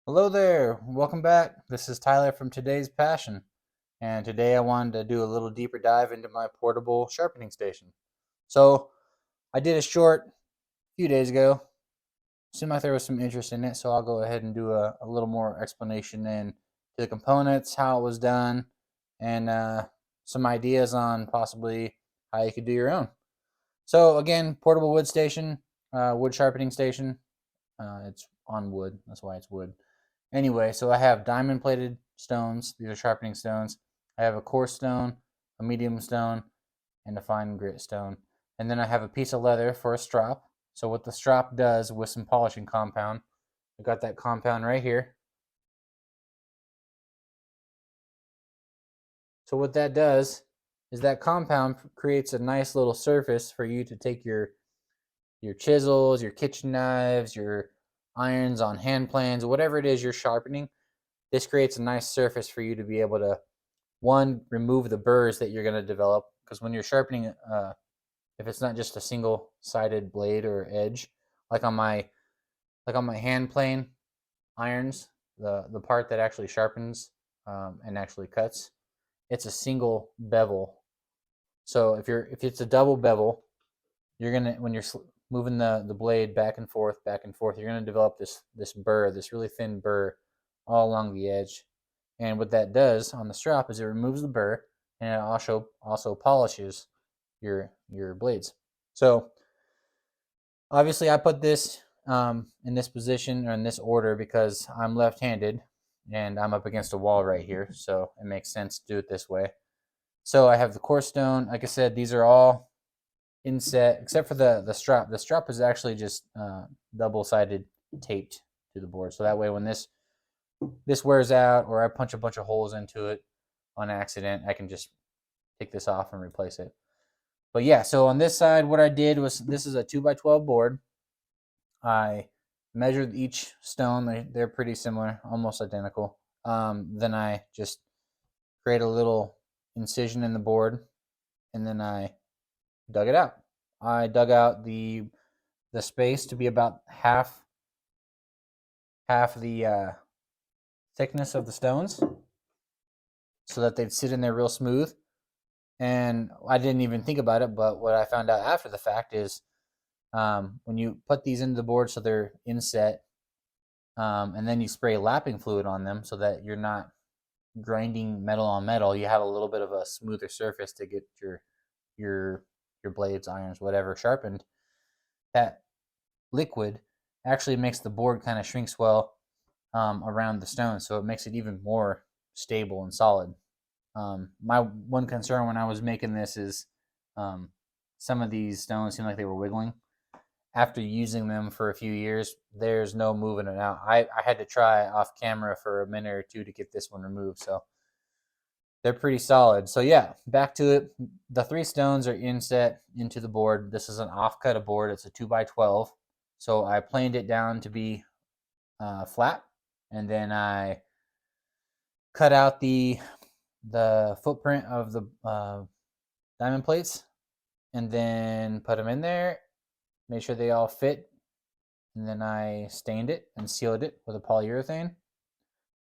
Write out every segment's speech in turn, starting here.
Hello there, welcome back. This is Tyler from Today's Passion, and today I wanted to do a little deeper dive into my portable sharpening station. So, I did a short a few days ago. Seemed like there was some interest in it, so I'll go ahead and do a little more explanation into the components, how it was done, and some ideas on possibly how you could do your own. So, again, portable wood station, wood sharpening station. It's on wood, that's why it's wood. Anyway, so I have diamond plated stones. These are sharpening stones. I have a coarse stone, a medium stone, and a fine grit stone. And then I have a piece of leather for a strop. So what the strop does with some polishing compound, I got that compound right here. So what that does is that compound creates a nice little surface for you to take your chisels, your kitchen knives, your irons on hand planes, whatever it is you're sharpening. This creates a nice surface for you to be able to, one, remove the burrs that you're going to develop, because when you're sharpening, if it's not just a single sided blade or edge, like on my hand plane irons, the part that actually sharpens and actually cuts, it's a single bevel. So if it's a double bevel, you're gonna, when you're moving the blade back and forth, you're gonna develop this burr, this really thin burr, all along the edge. And what that does on the strap is it removes the burr, and it also polishes your blades. So obviously, I put this in this position or in this order because I'm left-handed and I'm up against a wall right here, so it makes sense to do it this way. So I have the core stone. Like I said, these are all inset except for the strap. The strap is actually just double-sided taped to the board, so that way when this wears out or I punch a bunch of holes into it on accident, I can just take this off and replace it. But yeah, so on this side, what I did was, this is a 2x12 board. I measured each stone. They're pretty similar, almost identical. Then I just create a little incision in the board, and then I dug it out. I dug out the space to be about half the thickness of the stones, so that they'd sit in there real smooth. And I didn't even think about it, but what I found out after the fact is, when you put these into the board so they're inset, and then you spray lapping fluid on them so that you're not grinding metal on metal, you have a little bit of a smoother surface to get your your blades, irons, whatever sharpened. That liquid actually makes the board kind of shrink swell around the stone, so it makes it even more stable and solid. My one concern when I was making this is, some of these stones seem like they were wiggling. After using them for a few years, there's no moving it out. I had to try off camera for a minute or two to get this one removed, so they're pretty solid. So yeah, back to it. The three stones are inset into the board. This is an offcut of board. It's a 2x12. So I planed it down to be flat, and then I cut out the footprint of the diamond plates, and then put them in there, made sure they all fit, and then I stained it and sealed it with a polyurethane,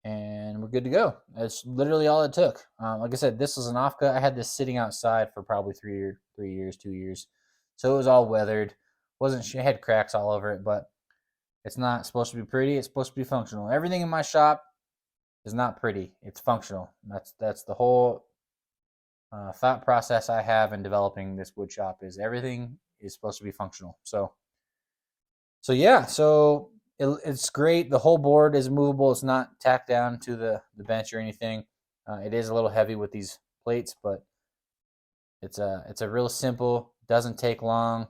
and we're good to go. That's literally all it took. Like I said, this was an offcut. I had this sitting outside for probably 3 years, 2 years, so it was all weathered. Wasn't It had cracks all over it, but it's not supposed to be pretty. It's supposed to be functional. Everything in my shop is not pretty. It's functional. That's the whole thought process I have in developing this wood shop. Is everything is supposed to be functional. So yeah, so it's great. The whole board is movable. It's not tacked down to the bench or anything. It is a little heavy with these plates, but it's a real simple, doesn't take long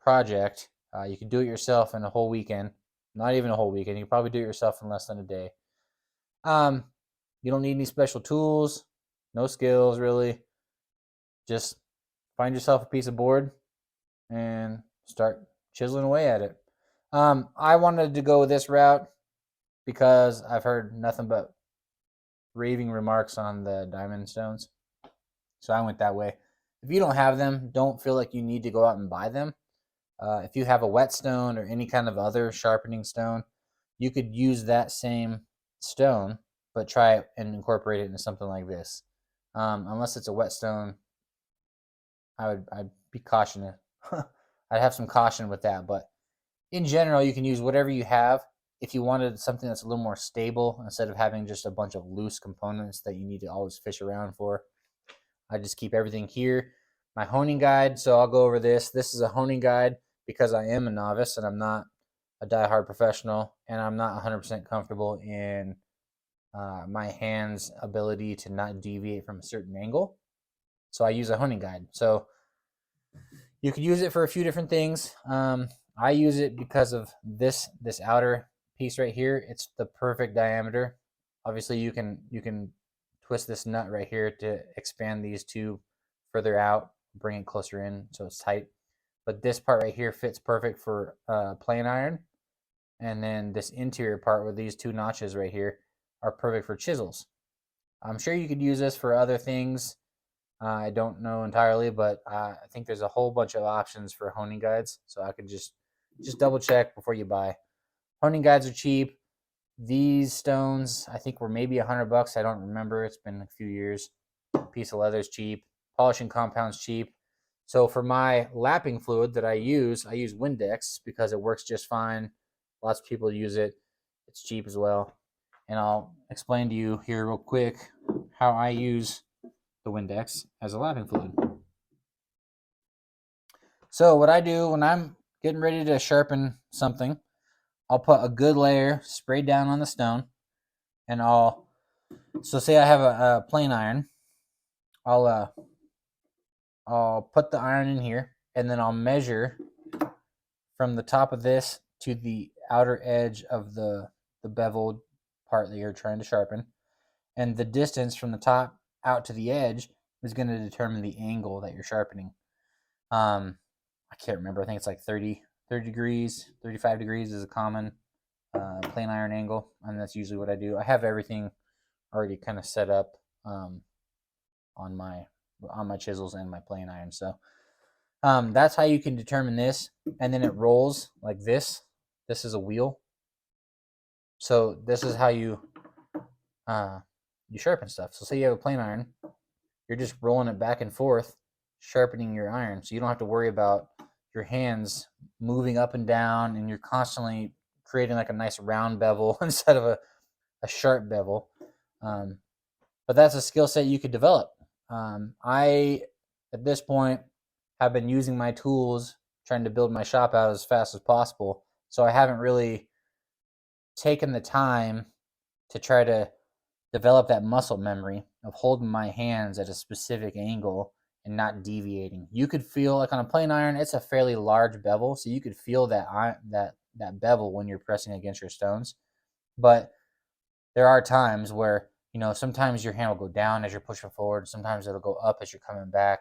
project. You can do it yourself in a whole weekend. Not even a whole weekend. You can probably do it yourself in less than a day. Um, you don't need any special tools, no skills really. Just find yourself a piece of board and start chiseling away at it. I wanted to go this route because I've heard nothing but raving remarks on the diamond stones. So I went that way. If you don't have them, don't feel like you need to go out and buy them. If you have a whetstone or any kind of other sharpening stone, you could use that same stone, but try it and incorporate it into something like this. Unless it's a whetstone, I'd be cautious. I'd have some caution with that, but in general, you can use whatever you have. If you wanted something that's a little more stable, instead of having just a bunch of loose components that you need to always fish around for, I just keep everything here. My honing guide, so I'll go over this. This is a honing guide because I am a novice and I'm not a diehard professional, and I'm not 100% comfortable in my hand's ability to not deviate from a certain angle. So I use a honing guide. So you could use it for a few different things. I use it because of this outer piece right here. It's the perfect diameter. Obviously, you can twist this nut right here to expand these two further out, bring it closer in so it's tight. But this part right here fits perfect for plane iron, and then this interior part with these two notches right here are perfect for chisels. I'm sure you could use this for other things. I don't know entirely, but I think there's a whole bunch of options for honing guides. So I could just double check before you buy. Honing guides are cheap. These stones, I think, were maybe $100. I don't remember. It's been a few years. A piece of leather is cheap. Polishing compound's cheap. So for my lapping fluid that I use Windex because it works just fine. Lots of people use it. It's cheap as well. And I'll explain to you here real quick how I use the Windex as a lapping fluid. So what I do when I'm getting ready to sharpen something, I'll put a good layer sprayed down on the stone, and so say I have a plane iron, I'll put the iron in here, and then I'll measure from the top of this to the outer edge of the beveled part that you're trying to sharpen, and the distance from the top out to the edge is going to determine the angle that you're sharpening. I can't remember. I think it's like 30 degrees, 35 degrees is a common plane iron angle, and that's usually what I do. I have everything already kind of set up on my chisels and my plane iron. So that's how you can determine this, and then it rolls like this. This is a wheel. So this is how you sharpen stuff. So say you have a plane iron, you're just rolling it back and forth, sharpening your iron. So you don't have to worry about your hands moving up and down, and you're constantly creating like a nice round bevel instead of a sharp bevel. But that's a skill set you could develop. I, at this point, have been using my tools, trying to build my shop out as fast as possible. So I haven't really taken the time to try to develop that muscle memory of holding my hands at a specific angle and not deviating. You could feel, like on a plane iron, it's a fairly large bevel, so you could feel that bevel when you're pressing against your stones. But there are times where, sometimes your hand will go down as you're pushing forward, sometimes it'll go up as you're coming back.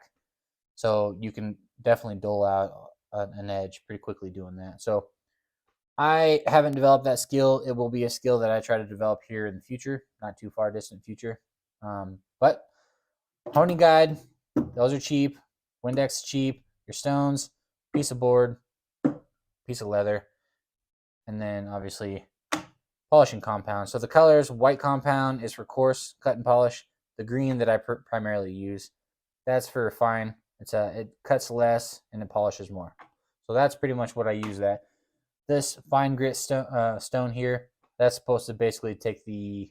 So you can definitely dole out an edge pretty quickly doing that. So I haven't developed that skill. It will be a skill that I try to develop here in the future, not too far distant future. But honing guide, those are cheap. Windex cheap. Your stones, piece of board, piece of leather, and then obviously polishing compound. So the colors, white compound is for coarse cut and polish. The green that I primarily use, that's for fine. It cuts less and it polishes more. So that's pretty much what I use that. This fine grit stone here, that's supposed to basically take the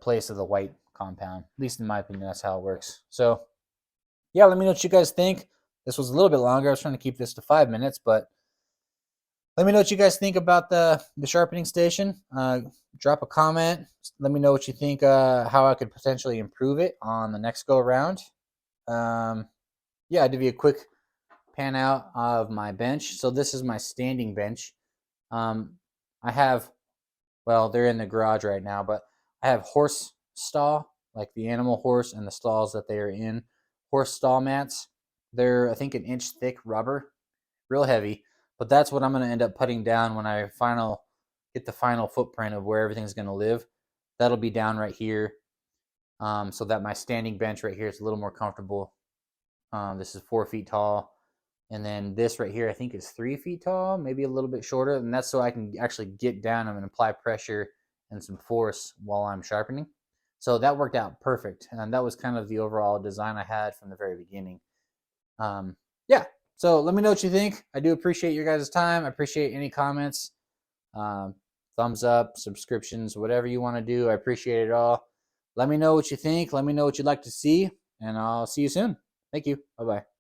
place of the white compound. At least in my opinion, that's how it works. So yeah, let me know what you guys think. This was a little bit longer. I was trying to keep this to 5 minutes, but let me know what you guys think about the sharpening station. Drop a comment. Let me know what you think, how I could potentially improve it on the next go around. Yeah, I'll give you a quick pan out of my bench. So this is my standing bench. I have, well, they're in the garage right now, but I have horse stall, like the animal horse and the stalls that they are in. Horse stall mats. They're, I think, 1 inch thick rubber, real heavy. But that's what I'm going to end up putting down when I get the final footprint of where everything's going to live. That'll be down right here, so that my standing bench right here is a little more comfortable. This is 4 feet tall. And then this right here, I think is 3 feet tall, maybe a little bit shorter. And that's so I can actually get down them and apply pressure and some force while I'm sharpening. So that worked out perfect. And that was kind of the overall design I had from the very beginning. Yeah. So let me know what you think. I do appreciate your guys' time. I appreciate any comments, um, thumbs up, subscriptions, whatever you want to do. I appreciate it all. Let me know what you think. Let me know what you'd like to see. And I'll see you soon. Thank you. Bye-bye.